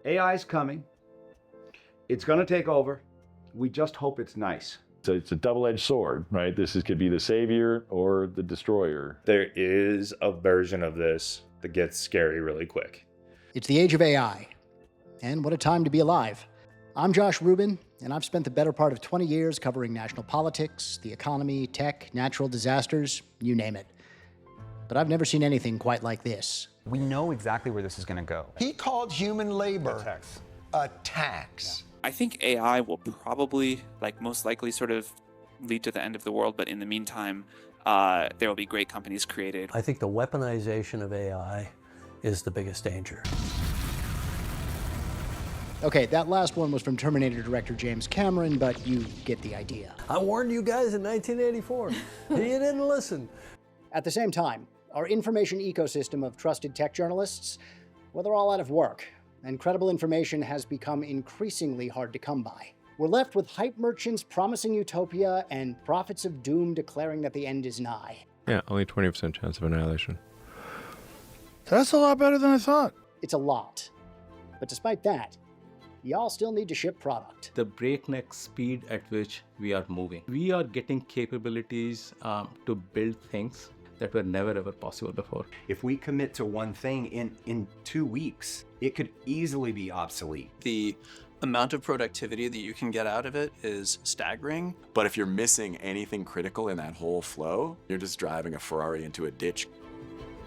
AI is coming. It's going to take over. We just hope it's nice. So it's a double-edged sword, right? Could be the savior or the destroyer. There is a version of this that gets scary really quick. It's the age of AI, and what a time to be alive. I'm Josh Rubin, and I've spent the better part of 20 years covering national politics, the economy, tech, natural disasters, you name it. But I've never seen anything quite like this. We know exactly where this is going to go. He called human labor a tax. I think AI will probably, most likely, sort of lead to the end of the world. But in the meantime, there will be great companies created. I think the weaponization of AI is the biggest danger. Okay, that last one was from Terminator director James Cameron, but you get the idea. I warned you guys in 1984. You didn't listen. At the same time, our information ecosystem of trusted tech journalists, well, they're all out of work, and credible information has become increasingly hard to come by. We're left with hype merchants promising utopia and prophets of doom declaring that the end is nigh. Yeah, only 20% chance of annihilation. That's a lot better than I thought. It's a lot. But despite that, y'all still need to ship product. The breakneck speed at which we are moving. We are getting capabilities to build things that were never ever possible before. If we commit to one thing in 2 weeks, it could easily be obsolete. The amount of productivity that you can get out of it is staggering. But if you're missing anything critical in that whole flow, you're just driving a Ferrari into a ditch.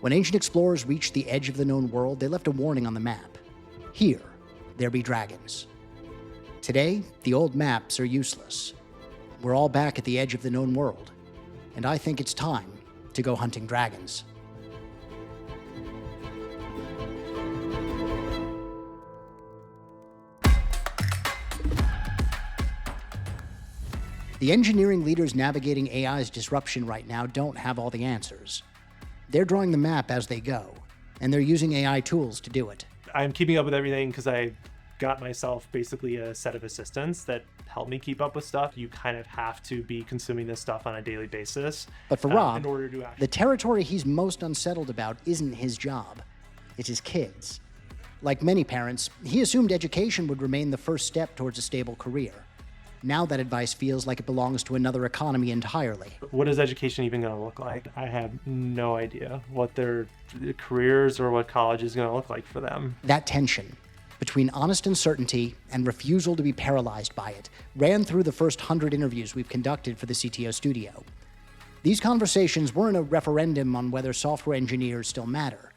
When ancient explorers reached the edge of the known world, they left a warning on the map. Here, there be dragons. Today, the old maps are useless. We're all back at the edge of the known world, and I think it's time to go hunting dragons. The engineering leaders navigating AI's disruption right now don't have all the answers. They're drawing the map as they go, and they're using AI tools to do it. I'm keeping up with everything because I got myself basically a set of assistants that help me keep up with stuff. You kind of have to be consuming this stuff on a daily basis. But for Rob, in order to actually... the territory he's most unsettled about isn't his job, it's his kids. Like many parents, he assumed education would remain the first step towards a stable career. Now that advice feels like it belongs to another economy entirely. What is education even going to look like? I have no idea what their careers or what college is going to look like for them. That tension between honest uncertainty and refusal to be paralyzed by it ran through the first 100 interviews we've conducted for the CTO Studio. These conversations weren't a referendum on whether software engineers still matter.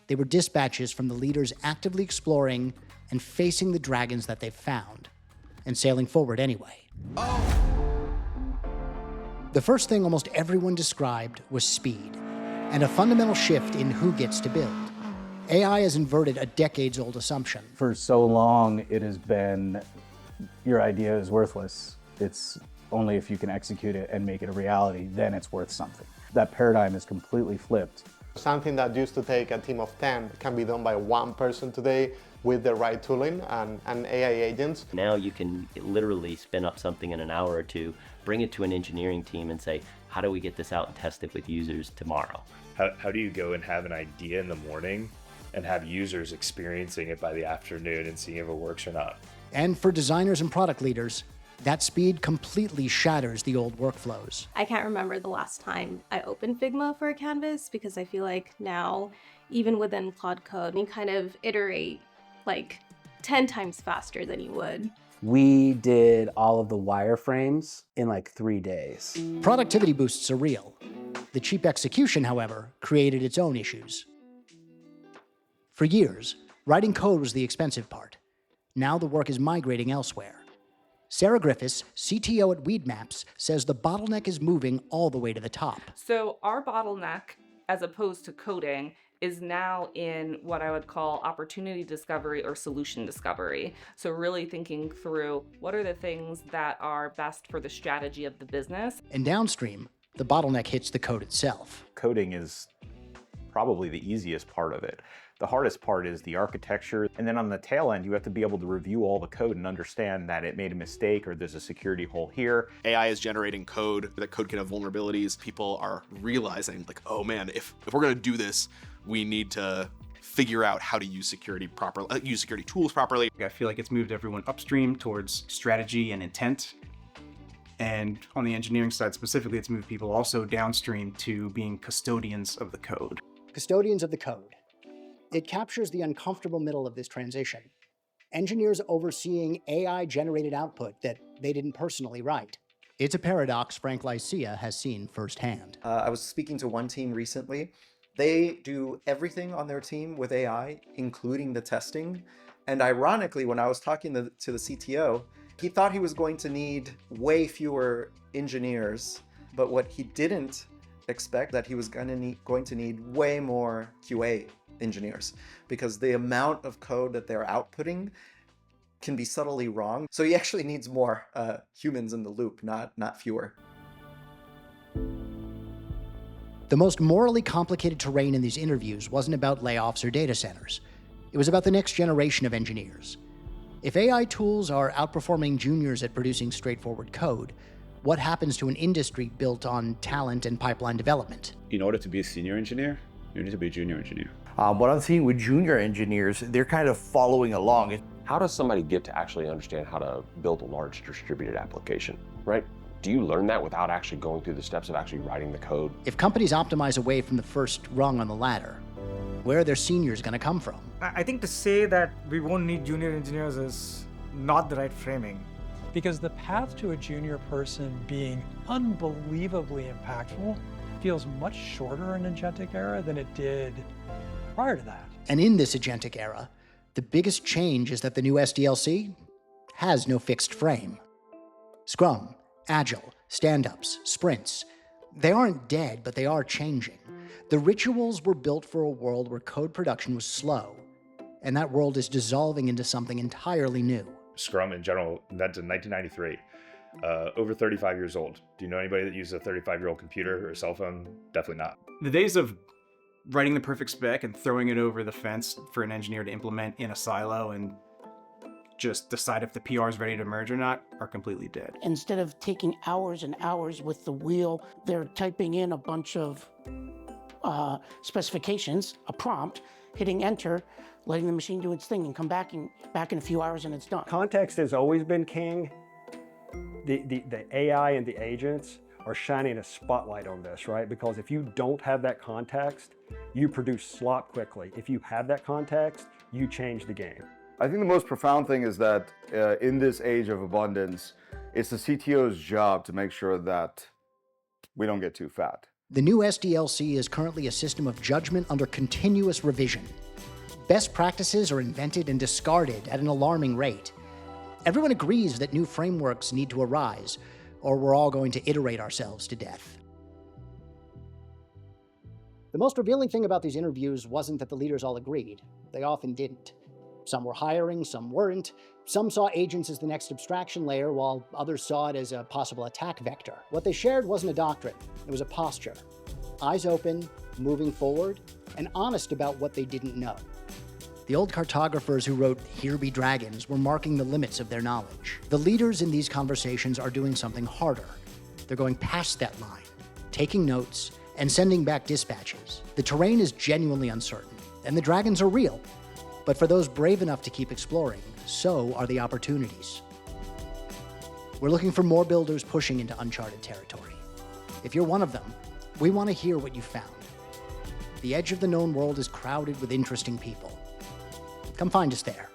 They were dispatches from the leaders actively exploring and facing the dragons that they've found, and sailing forward anyway. The first thing almost everyone described was speed, and a fundamental shift in who gets to build. AI has inverted a decades-old assumption. For so long, it has been, your idea is worthless. It's only if you can execute it and make it a reality, then it's worth something. That paradigm is completely flipped. Something that used to take a team of 10 can be done by one person today with the right tooling and AI agents. Now you can literally spin up something in an hour or two, bring it to an engineering team and say, how do we get this out and test it with users tomorrow? How do you go and have an idea in the morning and have users experiencing it by the afternoon and seeing if it works or not? And for designers and product leaders, that speed completely shatters the old workflows. I can't remember the last time I opened Figma for a canvas because I feel like now, even within Claude Code, you kind of iterate like 10 times faster than you would. We did all of the wireframes in like 3 days. Productivity boosts are real. The cheap execution, however, created its own issues. For years, writing code was the expensive part. Now the work is migrating elsewhere. Sarah Griffiths, CTO at Weedmaps, says the bottleneck is moving all the way to the top. So our bottleneck, as opposed to coding, is now in what I would call opportunity discovery or solution discovery. So really thinking through what are the things that are best for the strategy of the business. And downstream, the bottleneck hits the code itself. Coding is probably the easiest part of it. The hardest part is the architecture. And then on the tail end, you have to be able to review all the code and understand that it made a mistake or there's a security hole here. AI is generating code. That code can have vulnerabilities. People are realizing like, oh man, if we're gonna do this, we need to figure out how to use security properly, use security tools properly. I feel like it's moved everyone upstream towards strategy and intent. And on the engineering side specifically, it's moved people also downstream to being custodians of the code. Custodians of the code. It captures the uncomfortable middle of this transition. Engineers overseeing AI-generated output that they didn't personally write. It's a paradox Frank Lycia has seen firsthand. I was speaking to one team recently. They do everything on their team with AI, including the testing. And ironically, when I was talking to the CTO, he thought he was going to need way fewer engineers, but what he didn't expect that he was going to need way more QA engineers, because the amount of code that they're outputting can be subtly wrong. So he actually needs more humans in the loop, not fewer. The most morally complicated terrain in these interviews wasn't about layoffs or data centers. It was about the next generation of engineers. If AI tools are outperforming juniors at producing straightforward code, what happens to an industry built on talent and pipeline development? In order to be a senior engineer, you need to be a junior engineer. What I'm seeing with junior engineers, they're kind of following along. How does somebody get to actually understand how to build a large distributed application, right? Do you learn that without actually going through the steps of actually writing the code? If companies optimize away from the first rung on the ladder, where are their seniors going to come from? I think to say that we won't need junior engineers is not the right framing. Because the path to a junior person being unbelievably impactful feels much shorter in agentic era than it did prior to that. And in this agentic era, the biggest change is that the new SDLC has no fixed frame. Scrum, Agile, stand-ups, sprints, they aren't dead, but they are changing. The rituals were built for a world where code production was slow, and that world is dissolving into something entirely new. Scrum in general, that's in 1993. Over 35 years old. Do you know anybody that uses a 35-year-old computer or cell phone? Definitely not. The days of writing the perfect spec and throwing it over the fence for an engineer to implement in a silo and just decide if the PR is ready to merge or not are completely dead. Instead of taking hours and hours with the wheel, they're typing in a bunch of specifications, a prompt, hitting enter, letting the machine do its thing, and come back in a few hours and it's done. Context has always been king. The AI and the agents are shining a spotlight on this, right? Because if you don't have that context, you produce slop quickly. If you have that context, you change the game. I think the most profound thing is that in this age of abundance, it's the CTO's job to make sure that we don't get too fat. The new SDLC is currently a system of judgment under continuous revision. Best practices are invented and discarded at an alarming rate. Everyone agrees that new frameworks need to arise, or we're all going to iterate ourselves to death. The most revealing thing about these interviews wasn't that the leaders all agreed. They often didn't. Some were hiring, some weren't. Some saw agents as the next abstraction layer, while others saw it as a possible attack vector. What they shared wasn't a doctrine, it was a posture. Eyes open, moving forward, and honest about what they didn't know. The old cartographers who wrote "Here be dragons" were marking the limits of their knowledge. The leaders in these conversations are doing something harder. They're going past that line, taking notes, and sending back dispatches. The terrain is genuinely uncertain, and the dragons are real. But for those brave enough to keep exploring, so are the opportunities. We're looking for more builders pushing into uncharted territory. If you're one of them, we want to hear what you found. The edge of the known world is crowded with interesting people. Come find us there.